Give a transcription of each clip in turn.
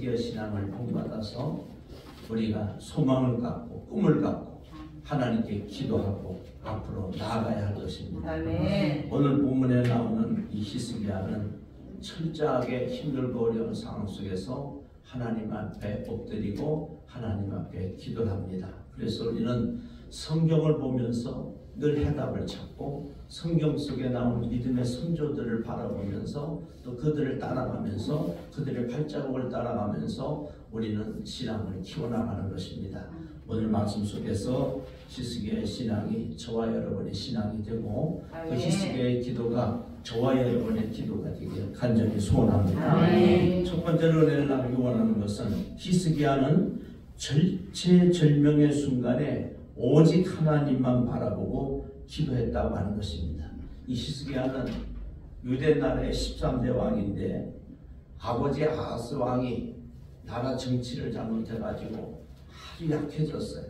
히스기야 신앙을 본받아서 우리가 소망을 갖고 꿈을 갖고 하나님께 기도하고 앞으로 나아가야 할 것입니다. 아멘. 오늘 본문에 나오는 이 히스기야는 철저하게 힘들고 어려운 상황 속에서 하나님 앞에 엎드리고 하나님 앞에 기도를 합니다. 그래서 우리는 성경을 보면서 늘 해답을 찾고 성경 속에 나온 믿음의 선조들을 바라보면서 또 그들을 따라가면서 그들의 발자국을 따라가면서 우리는 신앙을 키워나가는 것입니다. 오늘 말씀 속에서 히스기야의 신앙이 저와 여러분의 신앙이 되고 그 히스기야의 기도가 저와 여러분의 기도가 되길 간절히 소원합니다. 첫 번째로 은혜를 나누기 원하는 것은 히스기야는 절체절명의 순간에 오직 하나님만 바라보고 기도했다고 하는 것입니다. 이 히스기야는 유대 나라의 13대 왕인데 아버지 아하스 왕이 나라 정치를 잘못해가지고 아주 약해졌어요.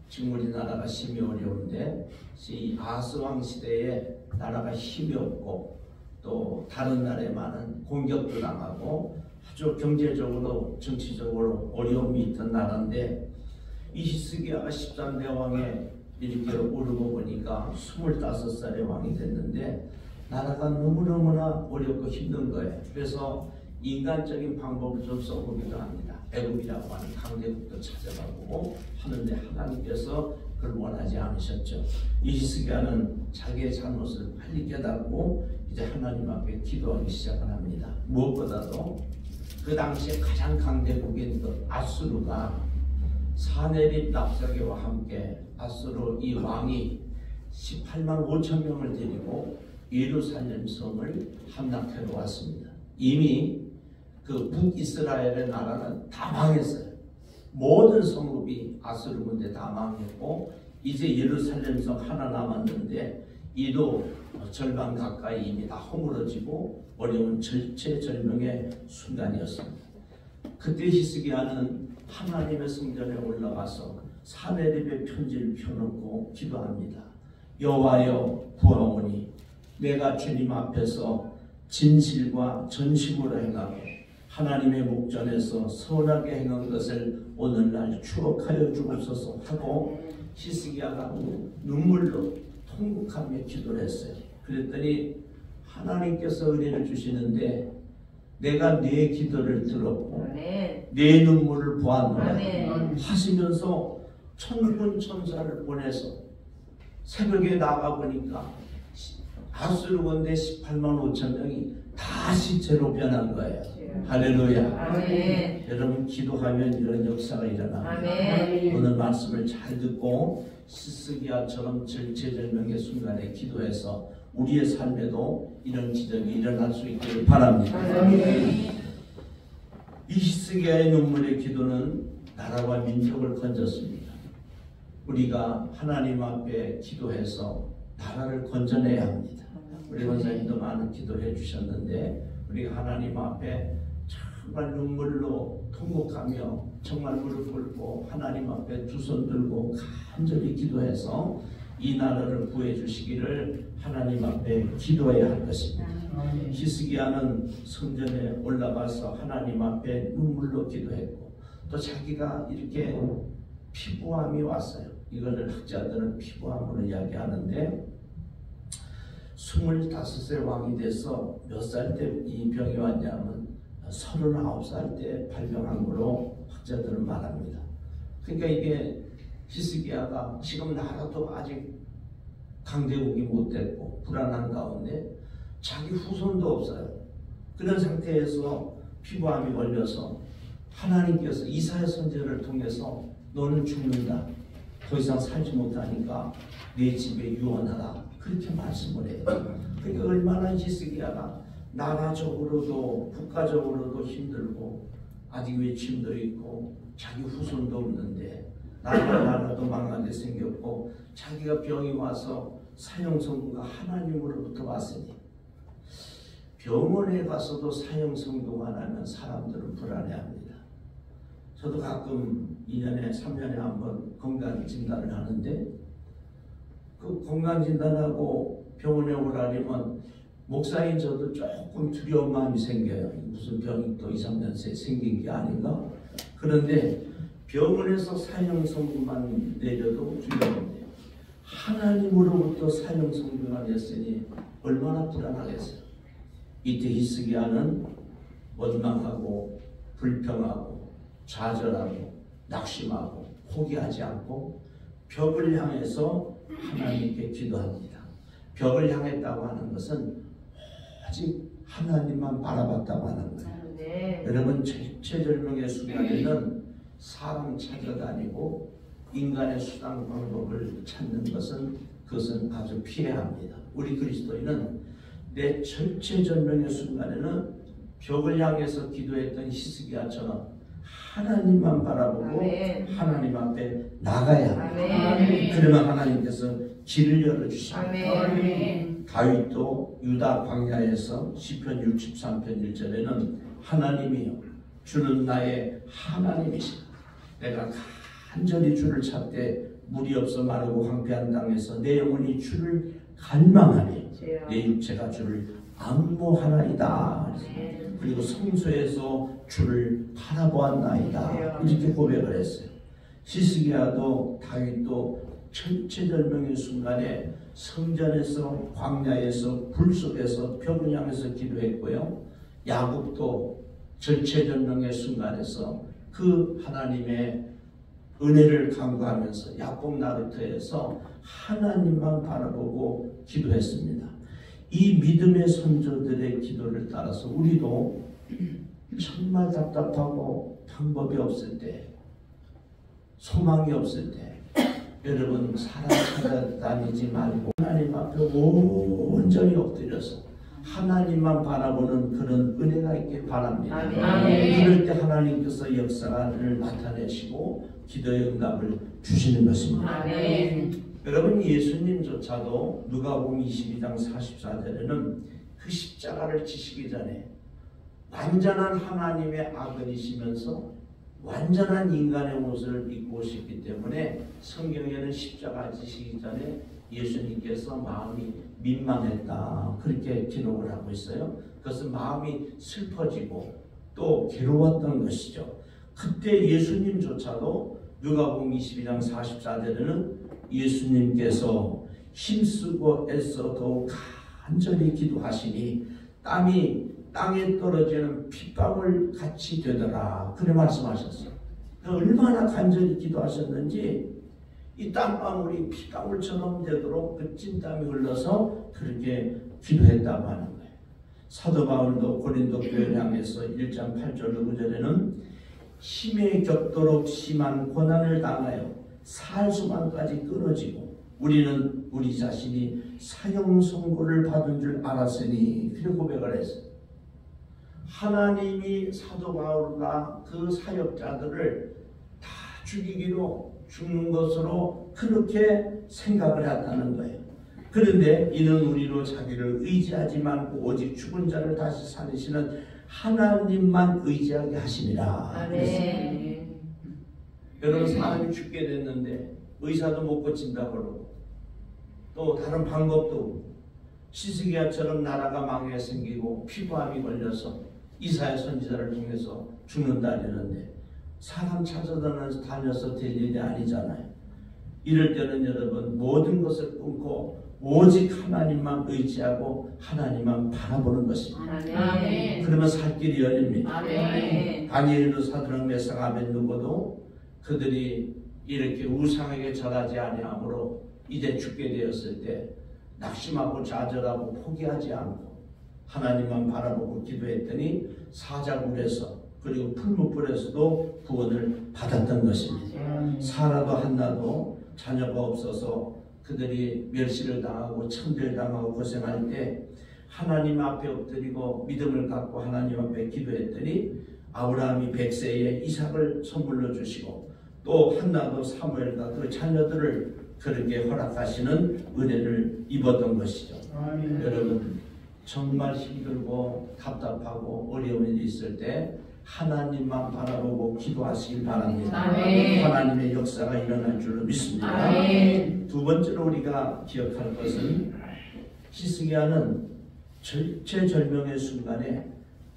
지금 우리나라가 심히 어려운데 이 아하스 왕 시대에 나라가 힘이 없고 또 다른 나라에 많은 공격도 당하고 아주 경제적으로 정치적으로 어려움이 있던 나라인데 이 히스기야가 13대 왕에 이렇게 오르고 보니까 25살의 왕이 됐는데 나라가 너무너무나 어렵고 힘든 거예요. 그래서 인간적인 방법을 좀 써보기도 합니다. 애굽이라고 하는 강대국도 찾아가고 하는데 하나님께서 그걸 원하지 않으셨죠. 이 히스기야는 자기의 잘못을 빨리 깨닫고 이제 하나님 앞에 기도하기 시작을 합니다. 무엇보다도 그 당시에 가장 강대국인 그 아수르가 사네립 랍사게와 함께 아수르 이 왕이 18만 5천 명을 데리고 예루살렘 성을 함락해로 왔습니다. 이미 그 북이스라엘의 나라는 다 망했어요. 모든 성읍이 아수르 군대 다 망했고 이제 예루살렘 성 하나 남았는데 이도 절반 가까이 이미 다 허물어지고 어려운 절체절명의 순간이었습니다. 그때 히스기야는 하나님의 성전에 올라가서 사네립의 편지를 펴놓고 기도합니다. 여호와여 구하오니 내가 주님 앞에서 진실과 전심으로 행하고 하나님의 목전에서 선하게 행한 것을 오늘날 추억하여 주옵소서 하고 히스기야가 눈물로 통곡하며 기도를 했어요. 그랬더니 하나님께서 은혜를 주시는데 내가 네 기도를 들었고 네 눈물을 보았노라 하시면서 천군 천사를 보내서 새벽에 나가보니까 아수르 군대 18만 5천 명이 다 시체로 변한 거예요. 할렐루야. 아멘. 여러분 기도하면 이런 역사가 일어납니다. 아멘. 오늘 말씀을 잘 듣고 히스기야처럼 절체절명의 순간에 기도해서 우리의 삶에도 이런 기적이 일어날 수 있기를 바랍니다. 아멘. 이 히스기야의 눈물의 기도는 나라와 민족을 건졌습니다. 우리가 하나님 앞에 기도해서 나라를 건져내야 합니다. 우리 권사님도 많은 기도해 주셨는데 우리가 하나님 앞에 정말 눈물로 통곡하며 정말 무릎 꿇고 하나님 앞에 두 손 들고 간절히 기도해서 이 나라를 구해 주시기를 하나님 앞에 기도해야 할 것입니다. 히스기야는 성전에 올라가서 하나님 앞에 눈물로 기도했고 또 자기가 이렇게 피부암이 왔어요. 이거를 학자들은 피부암으로 이야기하는데 25세 왕이 돼서 몇 살 때 이 병이 왔냐면 39살 때 발병한 걸로 학자들은 말합니다. 그러니까 이게 히스기야가 지금 나라도 아직 강대국이 못 됐고 불안한 가운데 자기 후손도 없어요. 그런 상태에서 피부암이 걸려서 하나님께서 이사야 선지자를 통해서 너는 죽는다. 더 이상 살지 못하니까 내 집에 유언하라. 그렇게 말씀을 해요. 그러니까 얼마나 히스기야가 나라적으로도 국가적으로도 힘들고 아직 외침도 있고 자기 후손도 없는데 나라도 망하게 생겼고 자기가 병이 와서 사형선고가 하나님으로부터 왔으니 병원에 가서도 사형선고만 하면 사람들은 불안해합니다. 저도 가끔 2년에 3년에 한 번 건강진단을 하는데 그 건강진단하고 병원에 오라면 목사인 저도 조금 두려운 마음이 생겨요. 무슨 병이 또 2, 3년 새에 생긴 게 아닌가? 그런데 병원에서 사형선고만 내려도 두려운데요. 하나님으로부터 사형선고가 냈으니 얼마나 불안하겠어요. 이때 히스기야는 원망하고 불평하고 좌절하고 낙심하고 포기하지 않고 벽을 향해서 하나님께 기도합니다. 벽을 향했다고 하는 것은 오직 하나님만 바라봤다고 하는 거예요. 네. 여러분 절체절명의 순간에는 사람 찾아다니고 인간의 수단 방법을 찾는 것은 그것은 아주 피해야 합니다. 우리 그리스도인은 내 절체절명의 순간에는 벽을 향해서 기도했던 히스기야처럼 하나님만 바라보고 아멘. 하나님 앞에 나가야 합니다. 아멘. 그러면 하나님께서 길을 열어주십니다. 아멘. 다윗도 유다 광야에서 시편 63편 1절에는 하나님이여 주는 나의 하나님이시다. 내가 간절히 주를 찾되 물이 없어 마르고 황폐한 땅에서 내 영혼이 주를 갈망하며 내 육체가 주를 안모하나이다. 그리고 성소에서 주를 바라보았나이다. 이렇게 고백을 했어요. 히스기야도 다윗도 절체절명의 순간에 성전에서 광야에서 불 속에서 벽을 향해서 기도했고요. 야곱도 절체절명의 순간에서 그 하나님의 은혜를 간구하면서 야곱 나루터에서 하나님만 바라보고 기도했습니다. 이 믿음의 선조들의 기도를 따라서 우리도 정말 답답하고 방법이 없을 때, 소망이 없을 때 여러분 사람 찾아다니지 말고 하나님 앞에 온전히 엎드려서 하나님만 바라보는 그런 은혜가 있길 바랍니다. 아멘. 그럴 때 하나님께서 역사를 나타내시고 기도의 응답을 주시는 것입니다. 아멘. 여러분 예수님조차도 누가복음 22장 44절에는 그 십자가를 지시기 전에 완전한 하나님의 아들이시면서 완전한 인간의 옷을 입고 오셨기 때문에 성경에는 십자가 지시기 전에 예수님께서 마음이 민망했다 그렇게 기록을 하고 있어요. 그것은 마음이 슬퍼지고 또 괴로웠던 것이죠. 그때 예수님조차도 누가복음 22장 44절에는 예수님께서 힘쓰고 애써 더욱 간절히 기도하시니 땀이 땅에 떨어지는 핏방울 같이 되더라 그렇게 말씀하셨어요. 얼마나 간절히 기도하셨는지 이 땀방울이 핏방울처럼 되도록 그 찐땀이 흘러서 그렇게 기도했다고 하는 거예요. 사도 바울도 고린도 교회를 향해서 1장 8절 9절에는 힘에 겹도록 심한 고난을 당하여 살수만까지 끊어지고 우리는 우리 자신이 사형 선고를 받은 줄 알았으니 그렇게 고백을 했어요. 하나님이 사도 바울과 그 사역자들을 다 죽이기로 죽는 것으로 그렇게 생각을 했다는 거예요. 그런데 이는 우리로 자기를 의지하지 말고 오직 죽은 자를 다시 살리시는 하나님만 의지하게 하시니라. 아멘. 여러분 사람이 죽게 됐는데 의사도 못 고친다고 그러고 또 다른 방법도 없고 히스기야처럼 나라가 망해 생기고 피부암이 걸려서 이사야 선지자를 통해서 죽는다 이러는데 사람 찾아다녀서 될 일이 아니잖아요. 이럴 때는 여러분 모든 것을 끊고 오직 하나님만 의지하고 하나님만 바라보는 것입니다. 아멘. 그러면 살 길이 열립니다. 아멘. 다니엘도 사드락 메삭 아벤느고도 그들이 이렇게 우상에게 절하지 아니하므로 이제 죽게 되었을 때 낙심하고 좌절하고 포기하지 않고 하나님만 바라보고 기도했더니 사자굴에서 그리고 풀무불에서도 구원을 받았던 것입니다. 사라도 한나도 자녀가 없어서 그들이 멸시를 당하고 천대당하고 고생할 때 하나님 앞에 엎드리고 믿음을 갖고 하나님 앞에 기도했더니 아브라함이 100세에 이삭을 선물로 주시고 또 한나도 사무엘과 그 자녀들을 그렇게 허락하시는 은혜를 입었던 것이죠. 여러분 정말 힘들고 답답하고 어려운 일이 있을 때 하나님만 바라보고 기도하시길 바랍니다. 아멘. 하나님의 역사가 일어날 줄로 믿습니다. 아멘. 두 번째로 우리가 기억할 것은 히스기야는 절체절명의 순간에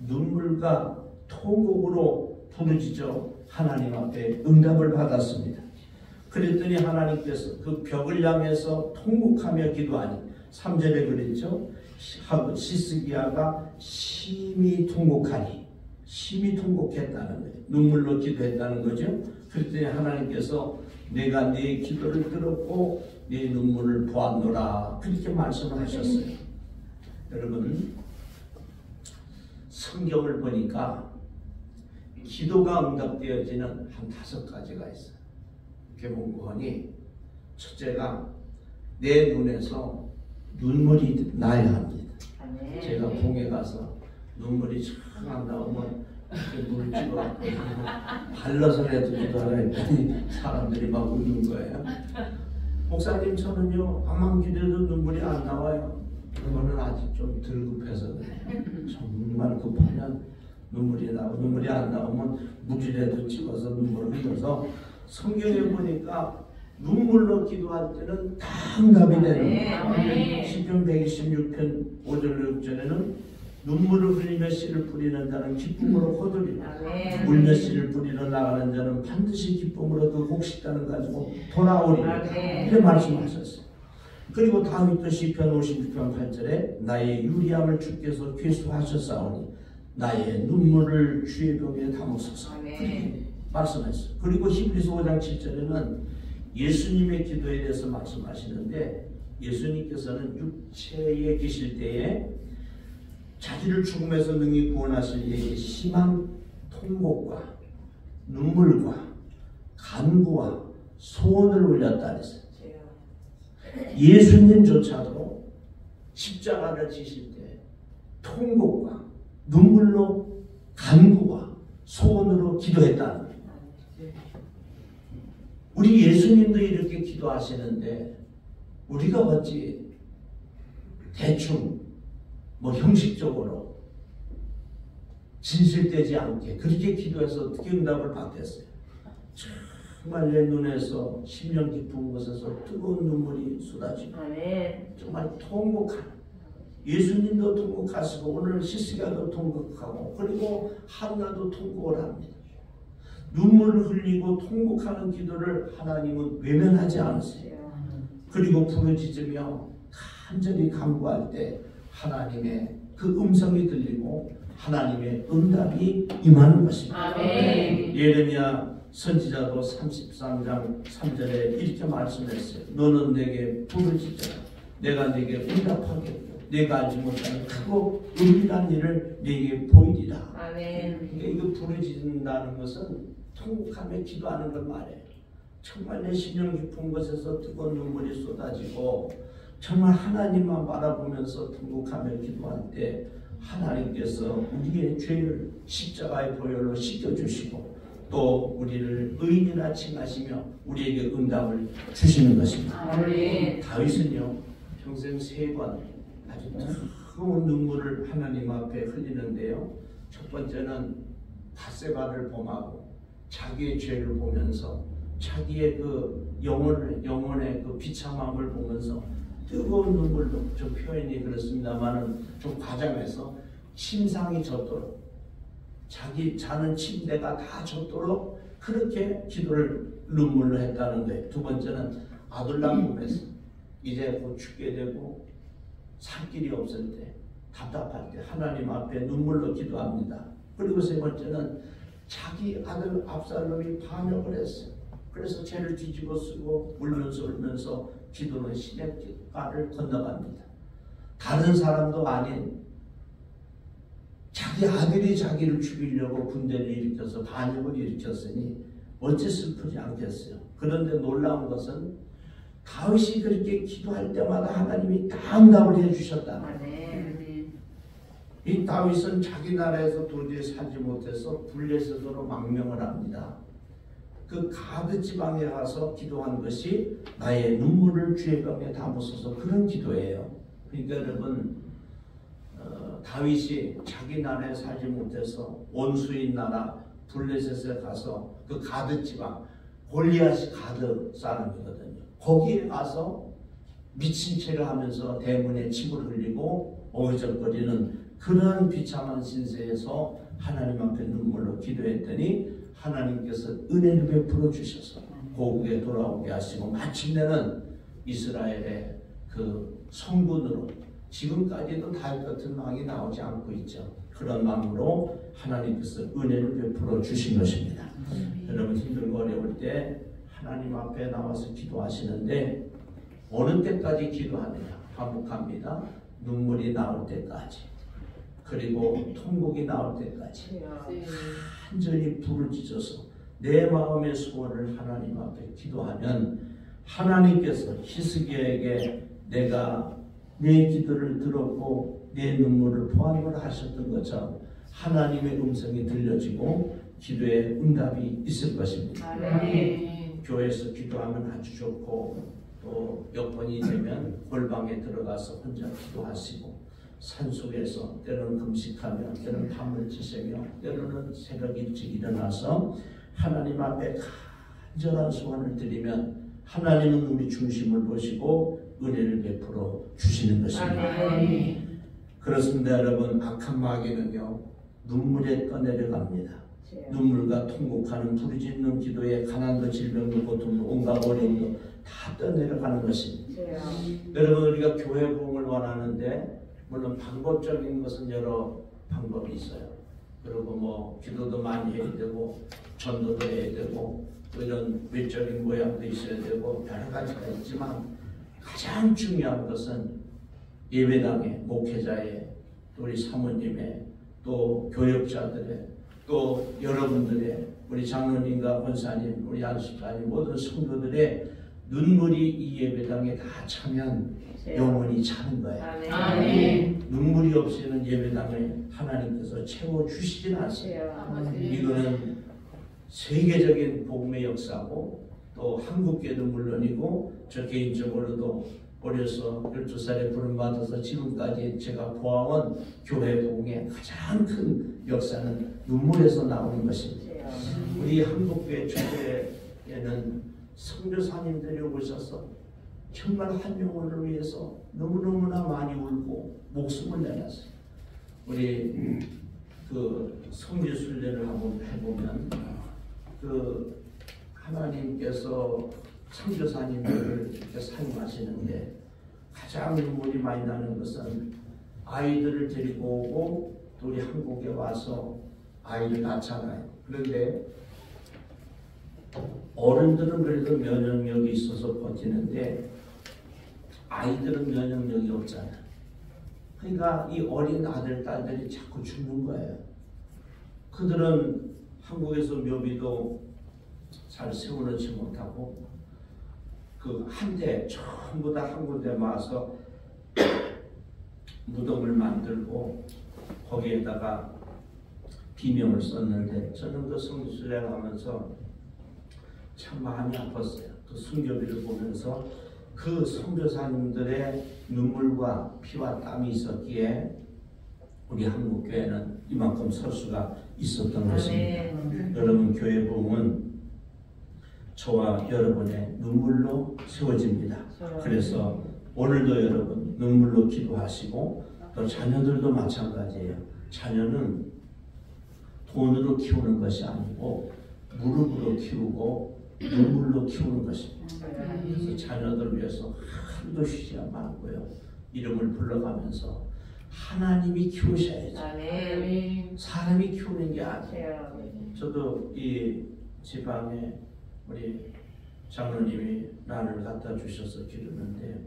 눈물과 통곡으로 부르짖어 하나님 앞에 응답을 받았습니다. 그랬더니 하나님께서 그 벽을 향해서 통곡하며 기도하니 3절에 그랬죠. 시스기야가 심히 통곡하니, 심히 통곡했다는 거예요. 눈물로 기도했다는 거죠. 그랬더니 하나님께서 내가 네 기도를 들었고 네 눈물을 보았노라, 그렇게 말씀을 하셨어요. 여러분, 성경을 보니까 기도가 응답되어지는 한 5가지가 있어요. 이렇게 보니 첫째가 내 눈에서 눈물이 나야 합니다. 제가 봉에 가서 눈물이 쫙 안 나오면 물을 찍어 발라서라도 기도하라 했더니 사람들이 막 웃는 거예요. 목사님, 저는요 암만 기도해도 눈물이 안 나와요. 그거는 아직 좀 덜 급해서 그래요. 정말 급하면 눈물이 나고, 눈물이 안 나오면 물이라도 찍어서 눈물을 흘려서, 성경에 보니까 눈물로 기도할 때는 다 응답이 되는 거예요. 시편 126편 5절 6절에는 눈물을 흘리며 씨를 뿌리는 자는 기쁨으로 거두리라. 울며 씨를 뿌리러 나가는 자는 반드시 기쁨으로 그 곡식단을 가지고 돌아오리라. 이렇게 말씀하셨어요. 그리고 다윗도 시편 56편 8절에 나의 유리함을 주께서 괴수하셨사오니 나의 눈물을 주의 병에 담으소서, 그렇게 말씀했어요. 그리고 히브리서 5장 7절에는 예수님의 기도에 대해서 말씀하시는데, 예수님께서는 육체에 계실 때에 자기를 죽음에서 능히 구원하실 이에게 심한 통곡과 눈물과 간구와 소원을 올렸다 그랬어요. 예수님조차도 십자가를 지실 때 통곡과 눈물로 간구와 소원으로 기도했다는 거예요. 우리 예수님도 이렇게 기도하시는데 우리가 어찌 대충 형식적으로 진실되지 않게 그렇게 기도해서 어떻게 응답을 받겠어요? 정말 내 눈에서 심령 깊은 곳에서 뜨거운 눈물이 쏟아지고 정말 통곡하는, 예수님도 통곡하시고 오늘 시스기야도 통곡하고 그리고 한나도 통곡을 합니다. 눈물을 흘리고 통곡하는 기도를 하나님은 외면하지 않으세요. 그리고 부르짖으며 간절히 간구할 때 하나님의 그 음성이 들리고 하나님의 응답이 임하는 것입니다. 아멘. 예레미야 선지자도 33장 3절에 이렇게 말씀했어요. 너는 내게 부르짖어라. 내가 내게 응답하겠고 내가 알지 못하는 크고 은밀한 일을 내게 보이리라. 아멘. 이거 부르짖는다는 것은 통곡하며 기도하는 걸 말해요. 정말 내 심령 깊은 곳에서 뜨거운 눈물이 쏟아지고 정말 하나님만 바라보면서 통곡하며 기도할 때 하나님께서 우리의 죄를 십자가의 보혈로 씻겨주시고 또 우리를 의인이라 칭하시며 우리에게 응답을 주시는 것입니다. 아멘. 다윗은요 평생 3번 아주 뜨거운 눈물을 하나님 앞에 흘리는데요. 첫 번째는 밧세바를 범하고 자기의 죄를 보면서 자기의 그 영혼의 그 비참함을 보면서 뜨거운 눈물로, 저 표현이 그렇습니다만은 좀 과장해서 침상이 젖도록 자기 자는 침대가 다 젖도록 그렇게 기도를 눈물로 했다는 거예요. 두 번째는 아둘람 꿈에서 이제 곧 죽게 되고 살 길이 없을 때 답답할 때 하나님 앞에 눈물로 기도합니다. 그리고 세 번째는 자기 아들 압살롬이 반역을 했어요. 그래서 죄를 뒤집어 쓰고 울면서 기도는 시냇가를 건너갑니다. 다른 사람도 아닌 자기 아들이 자기를 죽이려고 군대를 일으켜서 반역을 일으켰으니 어찌 슬프지 않겠어요. 그런데 놀라운 것은 다윗이 그렇게 기도할 때마다 하나님이 다 응답을 해주셨다. 이 다윗은 자기 나라에서 도저히 살지 못해서 블레셋으로 망명을 합니다. 그 가드 지방에 가서 기도한 것이 나의 눈물을 주의 병에 담으소서, 그런 기도예요. 그러니까 여러분 다윗이 자기 나라에 살지 못해서 원수인 나라 블레셋에 가서 그 가드 지방, 골리앗이 가드 사람이거든요. 거기에 가서 미친 채를 하면서 대문에 침을 흘리고 어기적거리는 그러한 비참한 신세에서 하나님 앞에 눈물로 기도했더니 하나님께서 은혜를 베풀어 주셔서 고국에 돌아오게 하시고 마침내는 이스라엘의 그 성군으로 지금까지도 다윗 같은 왕이 나오지 않고 있죠. 그런 마음으로 하나님께서 은혜를 베풀어 주신 것입니다. 여러분 힘들고 어려울 때 하나님 앞에 나와서 기도하시는데 어느 때까지 기도하느냐? 반복합니다. 눈물이 나올 때까지, 그리고 통곡이 나올 때까지 간절히 불을 지져서 내 마음의 소원을 하나님 앞에 기도하면 하나님께서 히스기야에게 내가 내 기도를 들었고 내 눈물을 보았노라 하셨던 것처럼 하나님의 음성이 들려지고 기도에 응답이 있을 것입니다. 교회에서 기도하면 아주 좋고 또 여건이 되면 골방에 들어가서 혼자 기도하시고 산속에서 때로는 금식하며 때로는 밤을 지새며 때로는 새벽 일찍 일어나서 하나님 앞에 간절한 소원을 드리면 하나님은 우리 중심을 보시고 은혜를 베풀어 주시는 것입니다. 그렇습니다. 여러분, 악한 마귀는요 눈물에 떠내려갑니다. 눈물과 통곡하는 부르짖는 기도에 가난도 질병도 고통도 온갖 어려움도 다 떠내려가는 것입니다. 여러분, 우리가 교회 부흥을 원하는데 물론 방법적인 것은 여러 방법이 있어요. 그리고 뭐 기도도 많이 해야 되고 전도도 해야 되고 또 이런 외적인 모양도 있어야 되고 여러 가지가 있지만 가장 중요한 것은 예배당의 목회자의 또 우리 사모님의 또 교역자들의 또 여러분들의 우리 장로님과 권사님 우리 안수사님 모든 성도들의 눈물이 이 예배당에 다 차면 영원히 차는 거예요. 눈물이 없이는 예배당을 하나님께서 채워주시진 않습니다. 이거는 세계적인 복음의 역사고 또 한국교회도 물론이고 저 개인적으로도 어려서 12살에 부름받아서 지금까지 제가 보아온 교회 복음의 가장 큰 역사는 눈물에서 나오는 것입니다. 우리 한국교회 초대에는 선교사님들이 오셔서 정말 한 영혼을 위해서 너무너무나 많이 울고 목숨을 내놨어요. 우리 그 성지순례를 한번 해보면 그 하나님께서 선교사님들을 이렇게 사용하시는데 가장 눈물이 많이 나는 것은 아이들을 데리고 오고 또 우리 한국에 와서 아이를 낳잖아요. 그런데 어른들은 그래도 면역력이 있어서 버티는데 아이들은 면역력이 없잖아요. 그러니까 이 어린 아들, 딸들이 자꾸 죽는 거예요. 그들은 한국에서 묘비도 잘 세워놓지 못하고 그 한대 전부 다 한 군데 모아서 무덤을 만들고 거기에다가 비명을 썼는데 저는 그 성지순례를 하면서 참 마음이 아팠어요. 그 순교비를 보면서 그 선교사님들의 눈물과 피와 땀이 있었기에 우리 한국교회는 이만큼 설 수가 있었던 것입니다. 여러분, 교회 부흥은 저와 여러분의 눈물로 세워집니다. 그래서 오늘도 여러분 눈물로 기도하시고 또 자녀들도 마찬가지예요. 자녀는 돈으로 키우는 것이 아니고 무릎으로 키우고 눈물로 키우는 것입니다. 그래서 자녀들 위해서 하루도 쉬지 말고요. 이름을 불러가면서 하나님이 키우셔야죠. 사람이 키우는 게 아니에요. 저도 이 지방에 우리 장로님이 난을 갖다 주셔서 기르는데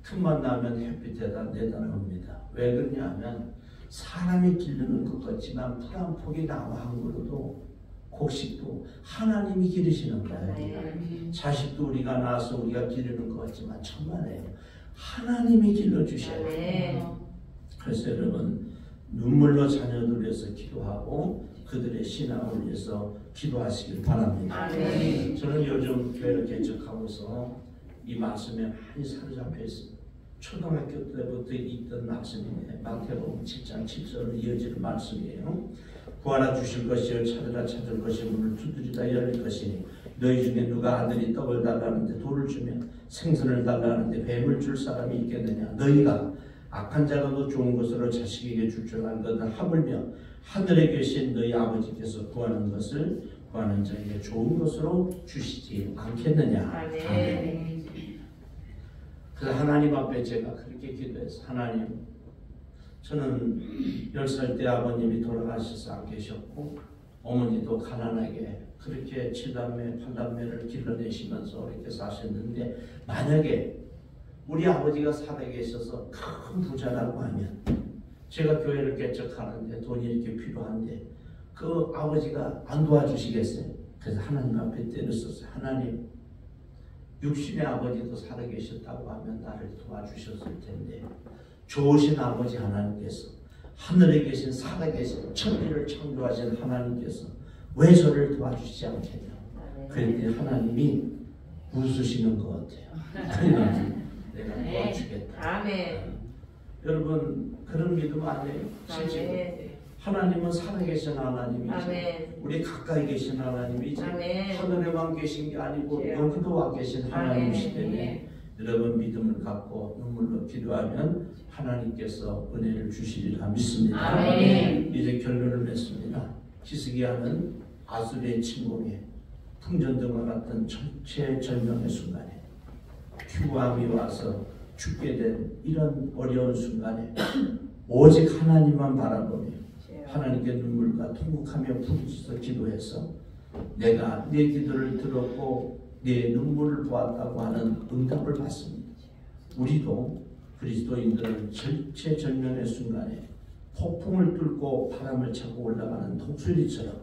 틈만 나면 햇빛에다 내다 놉니다. 왜 그러냐면 사람이 기르는 것 같지만 풀 한 폭이 나무 한 그루도 곡식도 하나님이 기르시는 거예요. 자식도 우리가 낳아서 우리가 기르는 것 같지만 천만에요. 하나님이 길러주셔야 돼요. 그래서 여러분 눈물로 자녀들 위해서 기도하고 그들의 신앙을 위해서 기도하시길 바랍니다. 저는 요즘 교회를 개척하고서 이 말씀에 많이 사로잡혀 있습니다. 초등학교 때부터 있던 말씀인데 마태복음 7장 7절로 이어지는 말씀이에요. 구하라 주실 것이요 찾으라 찾을 것이 문을 두드리다 열릴 것이니 너희 중에 누가 아들이 떡을 달라는데 돌을 주면 생선을 달라는데 뱀을 줄 사람이 있겠느냐. 너희가 악한 자가 더 좋은 것으로 자식에게 줄 줄 알거든 하물며 하늘에 계신 너희 아버지께서 구하는 것을 구하는 자에게 좋은 것으로 주시지 않겠느냐. 아멘. 그래서 하나님 앞에 제가 그렇게 기도해서 하나님, 저는 10살 때 아버님이 돌아가셔서 안 계셨고 어머니도 가난하게 그렇게 7남매 8남매를 길러내시면서 이렇게 사셨는데, 만약에 우리 아버지가 살아계셔서 큰 부자라고 하면 제가 교회를 개척하는데 돈이 이렇게 필요한데 그 아버지가 안 도와주시겠어요? 그래서 하나님 앞에 때를 썼어요. 하나님, 육신의 아버지도 살아계셨다고 하면 나를 도와주셨을 텐데 좋으신 아버지 하나님께서, 하늘에 계신 살아계신 천지를 창조하신 하나님께서 왜 저를 도와주시지 않겠냐. 그랬더니 하나님이 웃으시는 것 같아요. 내가 도와주겠다. 아멘. 여러분, 그런 믿음 아니에요? 실제로 하나님은 살아계신 하나님이죠. 아멘. 우리 가까이 계신 하나님이죠. 아멘. 하늘에만 계신 게 아니고 네. 여기도 와 계신 하나님이시 때문에 아멘. 여러분 믿음을 갖고 눈물로 기도하면 하나님께서 은혜를 주시리라 믿습니다. 아멘. 이제 결론을 맺습니다. 히스기야는 아수르의 침공에 풍전등과 같은 절체절명의 순간에 휴함이 와서 죽게 된 이런 어려운 순간에 오직 하나님만 바라보며 하나님께 눈물과 통곡하며 부르짖어 기도해서 내가 네 기도를 들었고 네 눈물을 보았다고 하는 응답을 받습니다. 우리도 그리스도인들은 절체절명의 순간에 폭풍을 뚫고 바람을 차고 올라가는 독수리처럼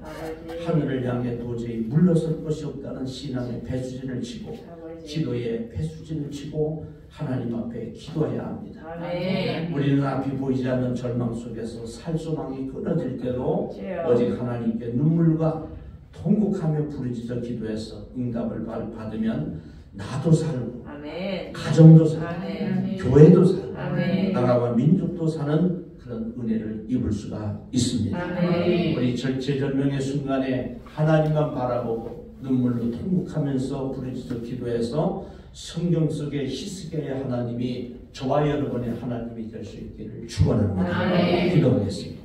하늘을 향해 도저히 물러설 것이 없다는 신앙의 배수진을 치고 기도의 배수진을 치고 하나님 앞에 기도해야 합니다. 아멘. 우리는 앞이 보이지 않는 절망 속에서 살 소망이 끊어질 때도 오직 하나님께 눈물과 통곡하며 부르짖어 기도해서 응답을 받으면 나도 살고 아멘. 가정도 살고 아멘. 교회도 살고 아멘. 나라와 민족도 사는 그런 은혜를 입을 수가 있습니다. 아멘. 우리 절체절명의 순간에 하나님만 바라보고 눈물로 통곡하면서 부르짖어 기도해서 성경 속의 히스기야의 하나님이 저와 여러분의 하나님이 될 수 있기를 축원합니다. 아멘. 기도하겠습니다.